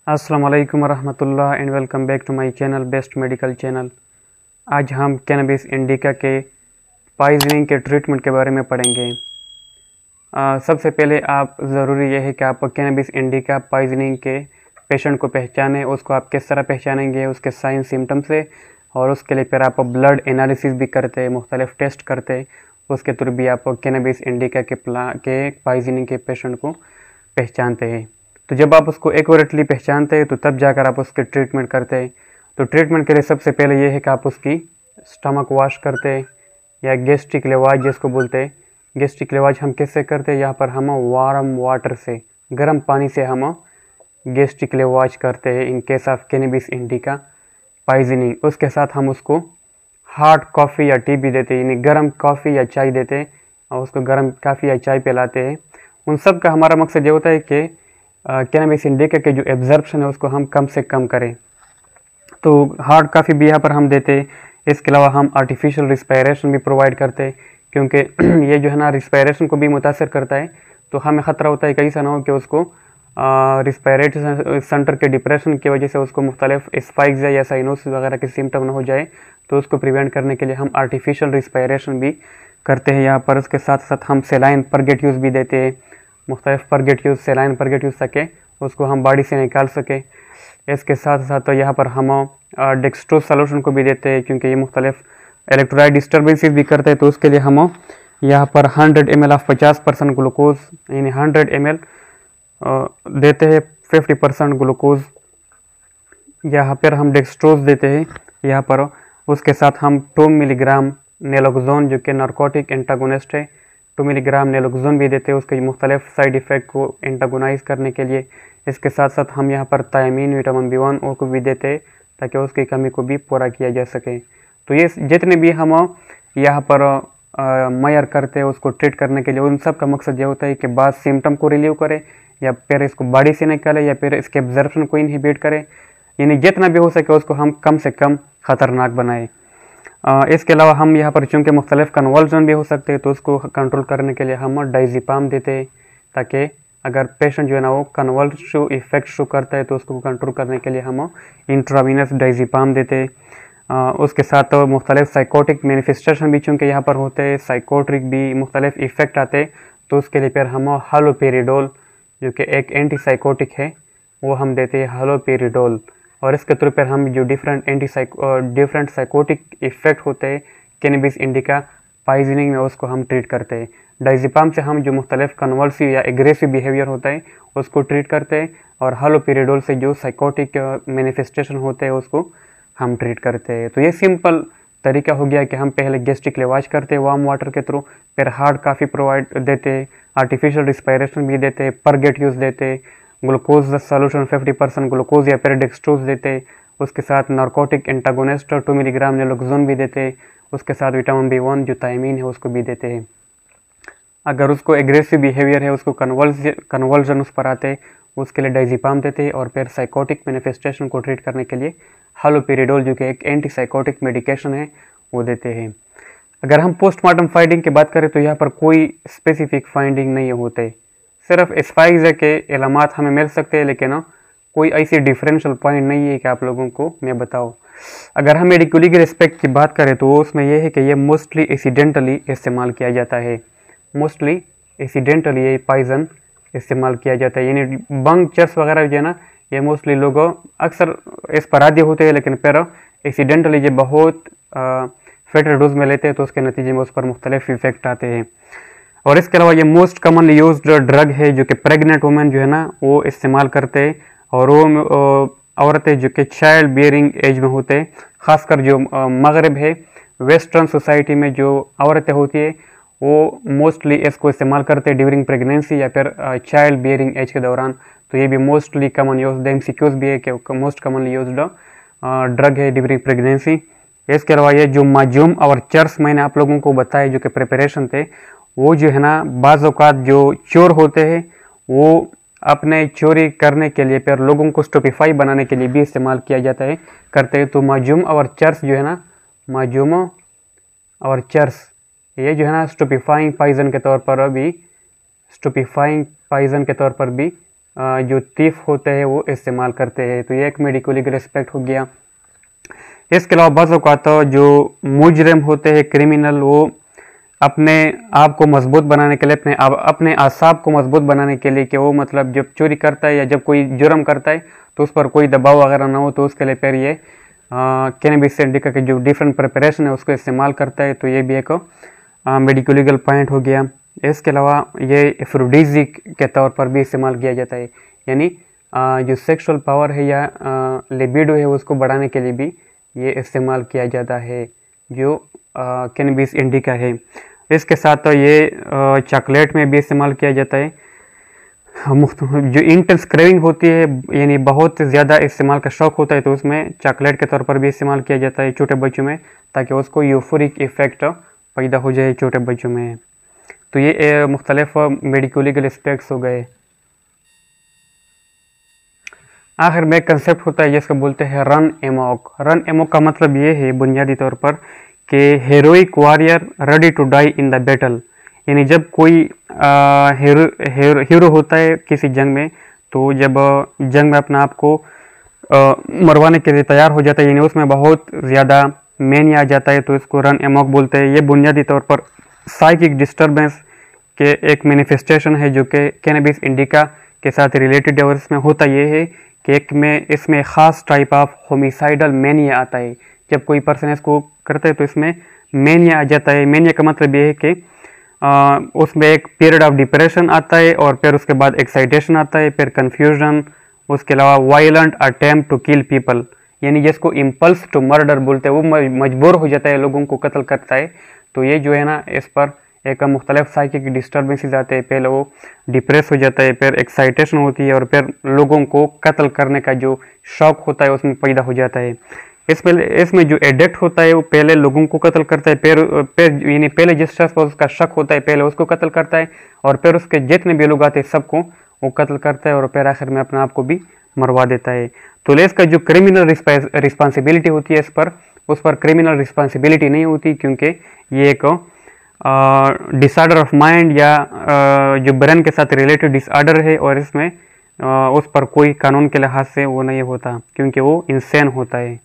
अस्सलाम वालेकुम रहमतुल्लाह and welcome back to my channel best medical channel. आज हम कैनबिस इंडिका के पॉइजनिंग के ट्रीटमेंट के बारे में पढ़ेंगे। सबसे पहले आप ज़रूरी यह है कि आप कैनबिस इंडिका पॉइजनिंग के पेशेंट को पहचानें। उसको आप किस तरह पहचानेंगे? उसके साइन सिम्टम से, और उसके लिए फिर आप ब्लड एनालिसिस भी करते, मुख्तलिफ टेस्ट करते, उसके थ्रू भी आप कैनबिस इंडिका के पॉइजनिंग के पेशेंट को पहचानते हैं। तो जब आप उसको एक्यूरेटली पहचानते हैं तो तब जाकर आप उसके ट्रीटमेंट करते हैं। तो ट्रीटमेंट के लिए सबसे पहले ये है कि आप उसकी स्टमक वॉश करते हैं, या गैस्ट्रिक लेवाज जिसको बोलते हैं। गैस्ट्रिक लेवाज हम कैसे करते हैं? यहाँ पर हम वार्म वाटर से, गर्म पानी से हम गैस्ट्रिक लेवाज करते हैं in case of cannabis indica poisoning. उसके साथ हम उसको हॉट कॉफ़ी या टी भी देते हैं, यानी गर्म कॉफ़ी या चाय देते हैं, और उसको गर्म कॉफ़ी या चाय पिलाते हैं। उन सब का हमारा मकसद ये होता है कि कैनबिस इंडिका के जो एब्जॉर्प्शन है उसको हम कम से कम करें। तो हार्ड काफ़ी भी यहाँ पर हम देते हैं। इसके अलावा हम आर्टिफिशियल रिस्पायरेशन भी प्रोवाइड करते हैं, क्योंकि ये जो है ना रिस्पायरेशन को भी मुतासर करता है। तो हमें ख़तरा होता है कहीं ऐसा ना हो कि उसको रिस्पायरेटरी सेंटर के डिप्रेशन की वजह से उसको मुख्तलिफ स्पाइक्स या साइनोसिस वगैरह के सिम्टम ना हो जाए। तो उसको प्रिवेंट करने के लिए हम आर्टिफिशियल रिस्पायरेशन भी करते हैं यहाँ पर। उसके साथ साथ हम सेलाइन परगेट्यूज भी देते हैं, मुख्तलिफ परगेट्यूज, सेलाइन परगेट्यूज सके उसको हम बॉडी से निकाल सके। इसके साथ साथ तो यहाँ पर हम डेक्स्ट्रोज सोल्यूशन को भी देते हैं, क्योंकि ये मुख्तलिफ इलेक्ट्रोलाइट डिस्टर्बेंसेस भी करते हैं। तो उसके लिए हम यहाँ पर 100 ml ऑफ 50% ग्लूकोज, यानी 100 ml देते हैं, 50% ग्लूकोज। यहाँ पर हम डेक्स्ट्रोज देते हैं यहाँ पर। उसके साथ हम 2 मिलीग्राम नेलोक्सोन जो कि नारकोटिक एंटागोनिस्ट है, 2 मिलीग्राम नेलोक्सोन भी देते हैं उसके मुख्तलिफ साइड इफ़ेक्ट को एंटागोनाइज करने के लिए। इसके साथ साथ हम यहाँ पर थायमीन, विटामिन B1 को भी देते हैं ताकि उसकी कमी को भी पूरा किया जा सके। तो ये जितने भी हम यहाँ पर मयर करते हैं उसको ट्रीट करने के लिए, उन सब का मकसद ये होता है कि बाद सिम्टम को रिलीव करे, या फिर इसको बॉडी से निकाले, या फिर इसके एब्जॉर्प्शन को इनहिबिट करे, यानी जितना भी हो सके उसको हम कम से कम ख़तरनाक बनाए। इसके अलावा हम यहाँ पर चूँकि मुख्तलिफ कन्वर्जन भी हो सकते हैं, तो उसको कंट्रोल करने के लिए हम डाइज़ेपाम देते हैं, ताकि अगर पेशेंट जो है ना वो कन्वर्सिव इफेक्ट शो करता है तो उसको कंट्रोल करने के लिए हम इंट्रावीनस डाइज़ेपाम देते हैं। उसके साथ मुख्तलिफ साइकोटिक मैनिफेस्टेशन भी चूँकि यहाँ पर होते हैं, साइकोट्रिक भी मुख्तलिफ इफेक्ट आते हैं, तो उसके लिए फिर हम हालोपेरिडोल जो कि एक एंटी साइकोटिक है वो हम देते हैं, हालोपेरिडोल। और इसके थ्रू पर हम जो डिफरेंट साइकोटिक इफेक्ट होते हैं कैनबिस इंडिका पॉइजनिंग में उसको हम ट्रीट करते हैं। डाइज़ेपाम से हम जो मुख्तलिफ कन्वल्सिव या एग्रेसिव बिहेवियर होता है उसको ट्रीट करते हैं, और हालोपेरिडोल से जो साइकोटिक मैनिफेस्टेशन होते हैं उसको हम ट्रीट करते हैं। तो ये सिंपल तरीका हो गया कि हम पहले गैस्ट्रिक लेवाज करते हैं वार्म वाटर के थ्रू, फिर हार्ड काफ़ी प्रोवाइड देते हैं, आर्टिफिशियल रिस्पायरेशन भी देते हैं, परगेट्यूज देते हैं, ग्लूकोज सोल्यूशन 50% ग्लूकोज या फिर डेक्स्ट्रोज देते, उसके साथ नारकोटिक एंटागोनिस्ट 2 मिलीग्राम नेलोक्सोन भी देते, उसके साथ विटामिन B1 जो थायमीन है उसको भी देते हैं। अगर उसको एग्रेसिव बिहेवियर है, उसको कन्वर्जन उस पर आते, उसके लिए डाइज़ेपाम देते, और फिर साइकोटिक मैनिफेस्टेशन को ट्रीट करने के लिए हालोपेरिडोल जो कि एक एंटी साइकोटिक मेडिकेशन है वो देते हैं। अगर हम पोस्टमार्टम फाइंडिंग की बात करें तो यहाँ पर कोई स्पेसिफिक फाइंडिंग नहीं होते, सिर्फ स्पाइक्स के इलामात हमें मिल सकते हैं, लेकिन कोई ऐसी डिफरेंशियल पॉइंट नहीं है कि आप लोगों को मैं बताऊँ। अगर हम मेडिकुलरी के रिस्पेक्ट की बात करें तो उसमें यह है कि ये मोस्टली एक्सीडेंटली इस्तेमाल किया जाता है, मोस्टली एक्सीडेंटली ये पॉइजन इस्तेमाल किया जाता है, यानी बंग चर्स वगैरह जो है ना ये मोस्टली लोग अक्सर इस पर आदी होते हैं, लेकिन फिर एक्सीडेंटली ये बहुत फेटल डोज में लेते हैं तो उसके नतीजे में उस पर मुख्तलिफ इफेक्ट आते हैं। और इसके अलावा ये मोस्ट कॉमनली यूज्ड ड्रग है जो कि प्रेग्नेंट वुमेन जो है ना वो इस्तेमाल करते हैं, और वो औरतें जो कि चाइल्ड बियरिंग एज में होते हैं, ख़ासकर जो मगरब है, वेस्टर्न सोसाइटी में जो औरतें होती है वो मोस्टली इसको इस्तेमाल करते हैं ड्यूरिंग प्रेगनेंसी या फिर चाइल्ड बियरिंग एज के दौरान। तो ये भी मोस्टली कमन यूज MCQs भी है कि मोस्ट कमनली यूज्ड ड्रग है ड्यूरिंग प्रेगनेंसी। इसके अलावा ये जो माजूम और चर्स मैंने आप लोगों को बताए जो कि प्रिपरेशन थे, वो जो है ना बाज़ औक़ात जो चोर होते हैं वो अपने चोरी करने के लिए फिर लोगों को स्टोपिफाई बनाने के लिए भी इस्तेमाल किया जाता है करते हैं। तो माजूम और चर्स जो है ना, माजूम और चर्स ये जो है ना स्टोपिफाइंग पॉइजन के तौर पर भी जो थीफ होते हैं वो इस्तेमाल करते हैं। तो ये एक मेडिको लीगल एस्पेक्ट हो गया। इसके अलावा बाज़ औक़ात जो मुजरिम होते हैं, क्रिमिनल, वो अपने आप को मजबूत बनाने के लिए, अपने आसाब को मजबूत बनाने के लिए कि वो मतलब जब चोरी करता है या जब कोई जुर्म करता है तो उस पर कोई दबाव वगैरह ना हो, तो उसके लिए फिर ये कैनबिस इंडिका के जो डिफरेंट प्रिपरेशन है उसको इस्तेमाल करता है। तो ये भी एक मेडिको लीगल पॉइंट हो गया। इसके अलावा ये एफ्रोडीजिक के तौर पर भी इस्तेमाल किया जाता है, यानी जो सेक्सुअल पावर है या लिबिडो है उसको बढ़ाने के लिए भी ये इस्तेमाल किया जाता है जो कैनबिस इंडिका है। इसके साथ तो ये चॉकलेट में भी इस्तेमाल किया जाता है। जो इंटेंस क्रेविंग होती है, यानी बहुत ज़्यादा इस्तेमाल का शौक़ होता है, तो उसमें चॉकलेट के तौर पर भी इस्तेमाल किया जाता है छोटे बच्चों में, ताकि उसको यूफोरिक इफ़ेक्ट पैदा हो जाए छोटे बच्चों में। तो ये मुख्तलिफ मेडिको लीगल एस्पेक्ट्स हो गए। आखिर में एक कंसेप्ट होता है जिसको बोलते हैं रन एमॉक। रन एमॉक का मतलब ये है बुनियादी तौर पर कि heroic warrior ready to die in the battle, यानी जब कोई हीरो होता है किसी जंग में, तो जब जंग में अपना आप को मरवाने के लिए तैयार हो जाता है, यानी उसमें बहुत ज़्यादा मैनिया आ जाता है, तो इसको रन एमॉक बोलते हैं। ये बुनियादी तौर पर साइकिक डिस्टर्बेंस के एक मैनिफेस्टेशन है जो कि कैनबिस इंडिका के साथ रिलेटेड है। और इसमें होता ये है कि इसमें ख़ास टाइप ऑफ होमिसाइडल मैनिया आता है। जब कोई पर्सन इसको करता है तो इसमें मैनिया आ जाता है। मैनिया का मतलब ये है कि उसमें एक पीरियड ऑफ डिप्रेशन आता है और फिर उसके बाद एक्साइटेशन आता है, फिर कन्फ्यूजन, उसके अलावा violent attempt to kill people, यानी जिसको इम्पल्स टू मर्डर बोलते हैं, वो मजबूर हो जाता है लोगों को कत्ल करता है। तो ये जो है ना, इस पर एक मुख्तलिफ साइकिक डिस्टर्बेंसेस आते हैं। पहले वो डिप्रेस हो जाता है, फिर एक्साइटेशन होती है और फिर लोगों को कत्ल करने का जो शौक़ होता है उसमें पैदा हो जाता है। इसमें जो एडिक्ट होता है वो पहले लोगों को कत्ल करता है, फिर यानी पहले जिस शख्स पर उसका शक होता है पहले उसको कत्ल करता है और फिर उसके जितने भी लोग आते हैं सबको वो कत्ल करता है और फिर आखिर में अपने आप को भी मरवा देता है। तो इसका जो क्रिमिनल रिस्पॉन्सिबिलिटी होती है उस पर क्रिमिनल रिस्पॉन्सिबिलिटी नहीं होती, क्योंकि ये एक डिसऑर्डर ऑफ माइंड या जो ब्रेन के साथ रिलेटेड डिसऑर्डर है और इसमें उस पर कोई कानून के लिहाज से वो नहीं होता, क्योंकि वो इंसेन होता है।